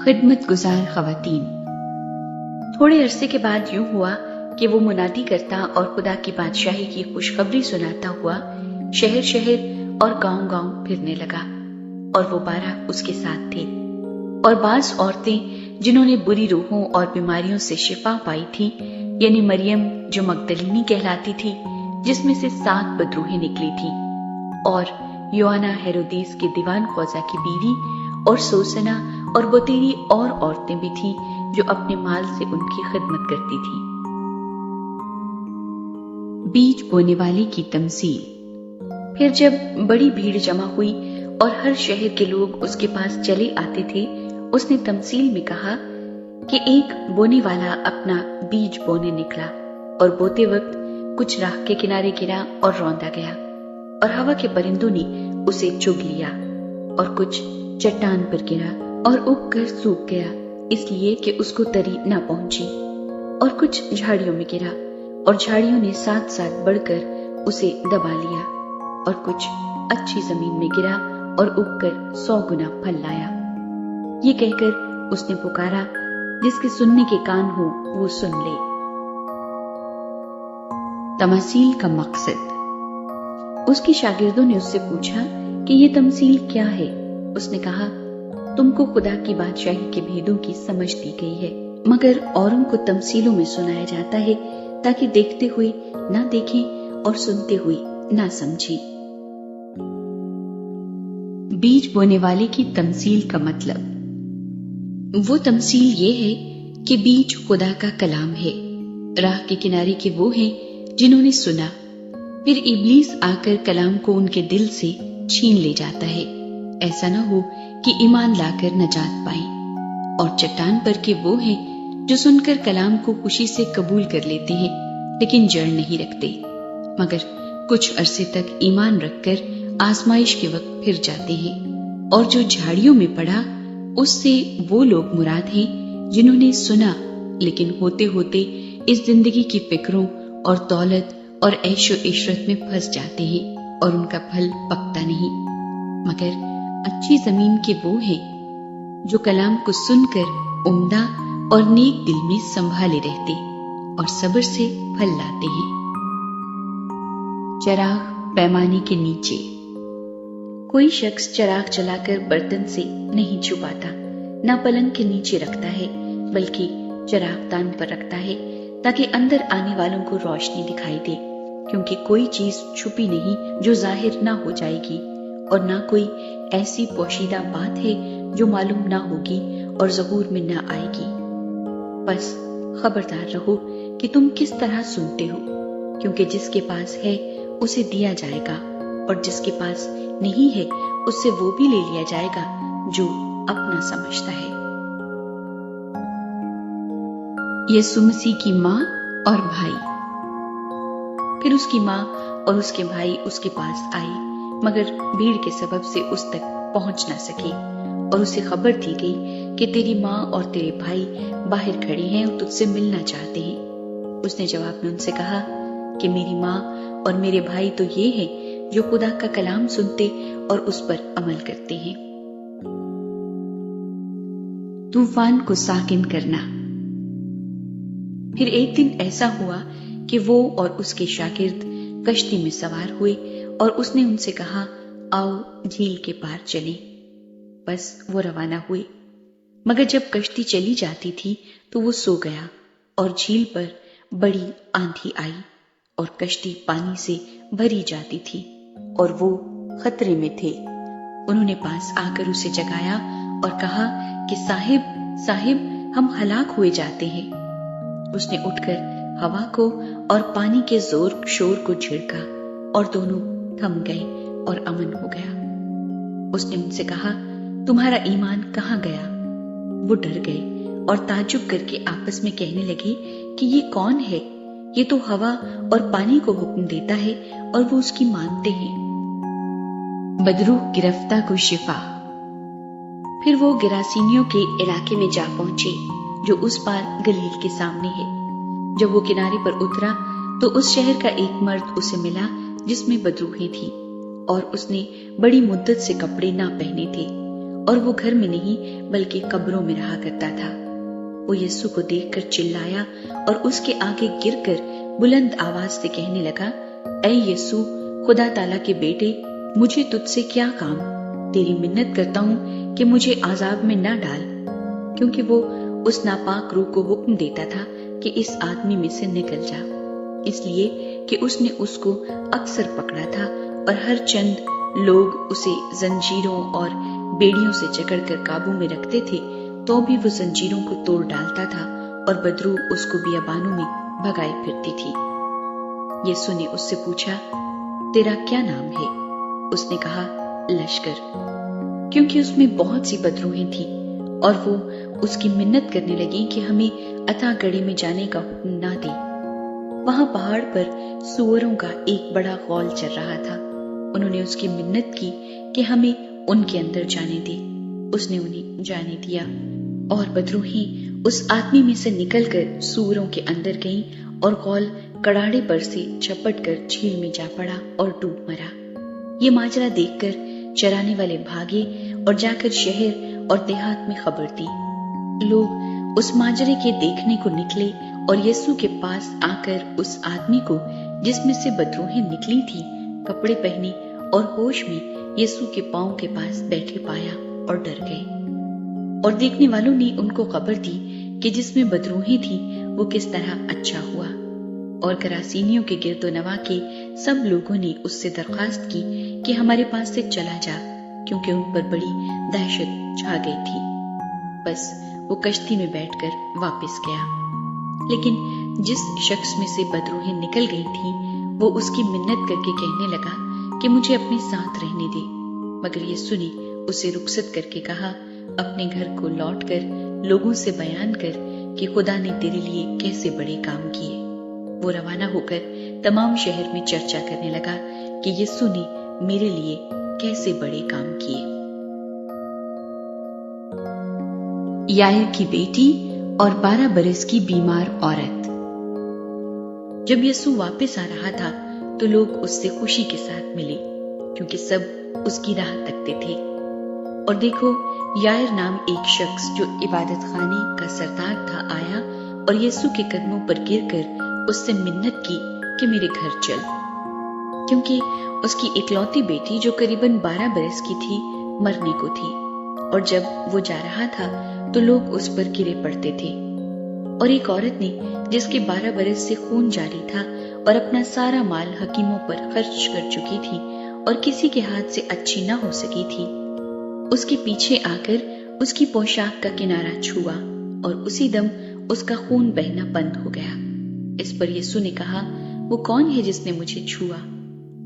خدمت گزار خواتین۔ تھوڑے عرصے کے بعد یوں ہوا کہ وہ منادی کرتا اور خدا کی بادشاہی کی خوشخبری سناتا ہوا شہر شہر اور گاؤں گاؤں پھرنے لگا، اور وہ 12 اس کے ساتھ تھے، اور بعض عورتیں جنہوں نے بری روحوں اور بیماریوں سے شفا پائی تھی، یعنی مریم جو مگدلینی کہلاتی تھی، جس میں سے 7 بدروحیں نکلی تھی، اور یوحنا ہیرودیس کے دیوان خوزہ کی بیوی، اور سوسنا اور بطیری اور عورتیں بھی تھیں جو اپنے مال سے ان کی خدمت کرتی تھیں۔ بیج بونے والے کی تمثیل۔ پھر جب بڑی بھیڑ جمع ہوئی اور ہر شہر کے لوگ اس کے پاس چلے آتے تھے، اس نے تمثیل میں کہا کہ ایک بونے والا اپنا بیج بونے نکلا، اور بوتے وقت کچھ راہ کے کنارے گرا اور روندا گیا، اور ہوا کے پرندوں نے اسے چگ لیا، اور کچھ چٹان پر گرا اور اگ کر سوکھ گیا اس لیے کہ اس کو تری نہ پہنچی، اور کچھ جھاڑیوں میں گرا اور جھاڑیوں نے ساتھ ساتھ بڑھ کر اسے دبا لیا، اور کچھ اچھی زمین میں گرا اور اگ کر 100 گنا پھل لایا۔ یہ کہہ کر اس نے پکارا، جس کے سننے کے کان ہو وہ سن لے۔ تمثیل کا مقصد۔ اس کے شاگردوں نے اس سے پوچھا کہ یہ تمثیل کیا ہے؟ اس نے کہا، تم کو خدا کی بادشاہی کے بھیدوں کی سمجھ دی گئی ہے، مگر اوروں کو تمثیلوں میں سنایا جاتا ہے تاکہ دیکھتے ہوئے نہ دیکھیں اور سنتے ہوئے نہ سمجھیں۔ بیج بونے والے کی تمثیل کا مطلب۔ وہ تمثیل یہ ہے کہ بیج خدا کا کلام ہے، راہ کے کنارے کے وہ ہیں جنہوں نے سنا، پھر ابلیس آ کر کلام کو ان کے دل سے چھین لے جاتا ہے، ایسا نہ ہو کہ ایمان لا کر نجات پائیں۔ اور چٹان پر کے وہ ہیں جو سن کر کلام کو خوشی سے قبول کر لیتے ہیں، لیکن جڑ نہیں رکھتے، مگر کچھ عرصے تک ایمان رکھ کر آزمائش کے وقت پھر جاتے ہیں۔ اور جو جھاڑیوں میں پڑا، اس سے وہ لوگ مراد ہیں جنہوں نے سنا، لیکن ہوتے ہوتے اس زندگی کی فکروں اور دولت اور عیش و عشرت میں پھنس جاتے ہیں، اور ان کا پھل پکتا نہیں۔ مگر اچھی زمین کے وہ ہیں جو کلام کو سن کر عمدہ اور نیک دل میں سنبھالے رہتے اور صبر سے پھل لاتے ہیں۔ چراغ پیمانے کے نیچے۔ کوئی شخص چراغ جلا کر برتن سے نہیں چھپاتا، نہ پلنگ کے نیچے رکھتا ہے، بلکہ چراغ دان پر رکھتا ہے تاکہ اندر آنے والوں کو روشنی دکھائی دے، کیونکہ کوئی چیز چھپی نہیں جو ظاہر نہ ہو جائے گی، اور نہ کوئی ایسی پوشیدہ بات ہے جو معلوم نہ ہوگی اور ظہور میں نہ آئے گی۔ بس خبردار رہو کہ تم کس طرح سنتے ہو، کیونکہ جس کے پاس ہے اسے دیا جائے گا، اور جس کے پاس نہیں ہے اس سے وہ بھی لے لیا جائے گا جو اپنا سمجھتا ہے۔ یسوع مسیح کی ماں اور بھائی۔ پھر اس کی ماں اور اس کے بھائی اس کے پاس آئے، مگر بھیڑ کے سبب سے اس تک پہنچ نہ سکے، اور اسے خبر دی گئی کہ تیری ماں اور تیرے بھائی باہر کھڑے ہیں اور تجھ سے ملنا چاہتے ہیں۔ اس نے جواب میں ان سے کہا کہ میری ماں اور میرے بھائی تو یہ ہیں جو خدا کا کلام سنتے اور اس پر عمل کرتے ہیں۔ طوفان کو ساکن کرنا۔ پھر ایک دن ایسا ہوا کہ وہ اور اس کے شاگرد کشتی میں سوار ہوئے، اور اس نے ان سے کہا، آؤ جھیل کے پار چلیں۔ بس وہ روانہ ہوئے، مگر جب کشتی چلی جاتی تھی تو وہ سو گیا، اور جھیل پر بڑی آندھی آئی اور کشتی پانی سے بھری جاتی تھی اور وہ خطرے میں تھے۔ انہوں نے پاس آ کر اسے جگایا اور کہا کہ صاحب صاحب، ہم ہلاک ہوئے جاتے ہیں۔ اس نے اٹھ کر ہوا کو اور پانی کے زور شور کو جھڑکا، اور دونوں تھم گئے اور امن ہو گیا۔ اس نے ان سے کہا، تمہارا ایمان کہاں گیا؟ وہ ڈر گئے اور تعجب کر کے آپس میں کہنے لگے کہ یہ کون ہے؟ یہ تو ہوا اور پانی کو حکم دیتا ہے اور وہ اس کی مانتے ہیں۔ بدروح گرفتہ کو شفا۔ پھر وہ گراسینیوں کے علاقے میں جا پہنچے جو اس پار گلیل کے سامنے ہے۔ جب وہ کنارے پر اترا تو اس شہر کا ایک مرد اسے ملا جس میں بدروحیں تھیں، اور اس نے بڑی مدت سے کپڑے نہ پہنے تھے، اور وہ گھر میں نہیں بلکہ قبروں میں رہا کرتا تھا۔ وہ یسوع کو دیکھ کر چلایا اور اس کے آگے گر کر بلند آواز سے کہنے لگا، اے یسوع، خدا تعالیٰ کے بیٹے، مجھے تجھ سے کیا کام؟ تیری منت کرتا ہوں کہ مجھے عذاب میں نہ ڈال۔ کیونکہ وہ اس ناپاک روح کو حکم دیتا تھا کہ اس آدمی میں سے نکل جا، اس لیے کہ اس نے اس کو اکثر پکڑا تھا اور ہر چند لوگ اسے زنجیروں اور بیڑیوں سے جکڑ کر قابو میں رکھتے تھے تو بھی وہ زنجیروں کو توڑ ڈالتا تھا اور بدروح اس کو بیابانوں میں بھگائے پھرتی تھی۔ یسوع نے اس سے پوچھا، تیرا کیا نام ہے؟ اس نے کہا، لشکر، کیونکہ اس میں بہت سی بدروحیں تھیں، اور وہ اس کی منت کرنے لگی کہ ہمیں اتھا گڑھے میں جانے کا حکم نہ دے۔ وہاں پہاڑ پر سوروں کا ایک بڑا غول چل رہا تھا۔ انہوں نے اس کی منت کی کہ ہمیں ان کے اندر جانے دے۔ اس نے انہیں جانے دیا، اور بدروحیں اس آدمی میں سے نکل کر سوروں کے اندر گئیں، اور غول کڑاڑے پر سے جھپٹ کر جھیل میں جا پڑا اور ڈوب مرا۔ یہ ماجرا دیکھ کر چرانے والے بھاگے اور جا کر شہر اور دیہات میں خبر دی۔ لوگ اس ماجرے کے دیکھنے کو نکلے اور یسوع کے پاس آ کر اس آدمی کو جس میں سے بدروحیں نکلی تھی کپڑے پہنے اور ہوش میں یسوع کے پاؤں کے پاس بیٹھے پایا اور ڈر گئے۔ اور دیکھنے والوں نے ان کو خبر دی کہ جس میں بدروحیں تھیں وہ کس طرح اچھا ہوا۔ اور گراسینیوں کے گرد و نواح کے سب لوگوں نے اس سے درخواست کی کہ ہمارے پاس سے چلا جا، کیونکہ ان پر بڑی دہشت چھا گئی تھی۔ بس وہ کشتی میں بیٹھ کر واپس گیا۔ لیکن جس شخص میں سے بدروحیں نکل گئی تھیں وہ اس کی منت کر کے کہنے لگا کہ مجھے اپنے ساتھ رہنے دے، مگر یسوع نے اسے رخصت کر کے کہا، اپنے گھر کو لوٹ کر لوگوں سے بیان کر کہ خدا نے تیرے لیے کیسے بڑے کام کیے۔ وہ روانہ ہو کر تمام شہر میں چرچا کرنے لگا کہ یسوع نے میرے لیے کیسے بڑے کام کیے۔ یائر کی بیٹی اور 12 برس کی بیمار عورت۔ جب یسوع واپس آ رہا تھا تو لوگ اس سے خوشی کے ساتھ ملے، کیونکہ سب اس کی راہ تکتے تھے۔ اور دیکھو، یائر نام ایک شخص جو عبادت خانے کا سردار تھا آیا اور یسوع کے قدموں پر گر کر اس سے منت کی کہ میرے گھر چل، کیونکہ اس کی اکلوتی بیٹی جو قریباً 12 برس کی تھی مرنے کو تھی۔ اور جب وہ جا رہا تھا تو لوگ اس پر گرے پڑتے تھے۔ اور ایک عورت نے جس کے 12 برس سے خون جاری تھا اور اپنا سارا مال حکیموں پر خرچ کر چکی تھی اور کسی کے ہاتھ سے اچھی نہ ہو سکی تھی، اس کے پیچھے آ کر اس کی پوشاک کا کنارہ چھوا اور اسی دم اس کا خون بہنا بند ہو گیا۔ اس پر یسوع نے کہا، وہ کون ہے جس نے مجھے چھوا؟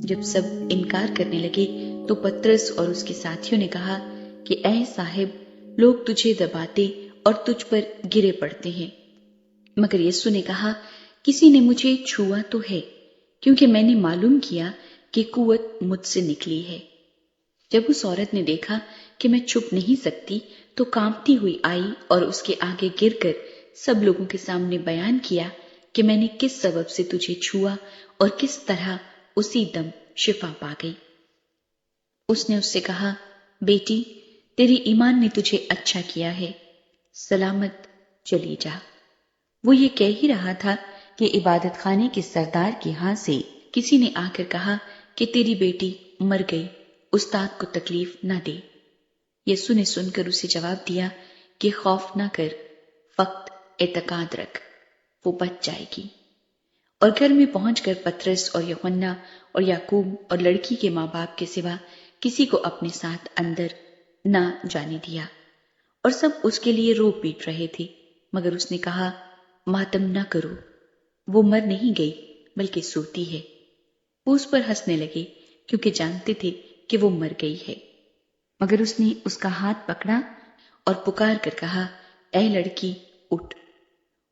جب سب انکار کرنے لگے تو پترس اور اس کے ساتھیوں نے کہا کہ اے صاحب، لوگ تجھے دباتے اور تجھ پر گرے پڑتے ہیں۔ مگر یسوع نے کہا، کسی نے مجھے چھوا تو ہے، کیونکہ میں نے معلوم کیا کہ قوت مجھ سے نکلی ہے۔ جب اس عورت نے دیکھا کہ میں چھپ نہیں سکتی تو کانپتی ہوئی آئی اور اس کے آگے گر کر سب لوگوں کے سامنے بیان کیا کہ میں نے کس سبب سے تجھے چھوا اور کس طرح اسی دم شفا پا گئی۔ اس نے اس سے کہا، بیٹی، تیری ایمان نے تجھے اچھا کیا ہے، سلامت چلی جا۔ وہ یہ کہہ ہی رہا تھا کہ عبادت خانے کے سردار کے ہاں سے کسی نے آ کر کہا کہ تیری بیٹی مر گئی، استاد کو تکلیف نہ دے۔ یسوع نے سن کر اسے جواب دیا کہ خوف نہ کر، فقط اعتقاد رکھ، وہ بچ جائے گی۔ اور گھر میں پہنچ کر پترس اور یوحنا اور یعقوب اور لڑکی کے ماں باپ کے سوا کسی کو اپنے ساتھ اندر نہ جانے دیا، اور سب اس کے لیے رو پیٹ رہے تھے۔ مگر اس نے کہا، ماتم نہ کرو، وہ مر نہیں گئی بلکہ سوتی ہے۔ وہ اس پر ہنسنے لگے کیونکہ جانتے تھے کہ وہ مر گئی ہے۔ مگر اس نے اس کا ہاتھ پکڑا اور پکار کر کہا، اے لڑکی، اٹھ۔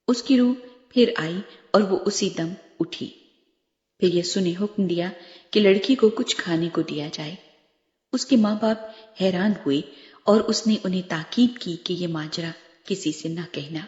اس کی روح پھر آئی اور وہ اسی دم اٹھی۔ پھر یسوع نے حکم دیا کہ لڑکی کو کچھ کھانے کو دیا جائے۔ اس کے ماں باپ حیران ہوئے اور اس نے انہیں تاکید کی کہ یہ ماجرا کسی سے نہ کہنا۔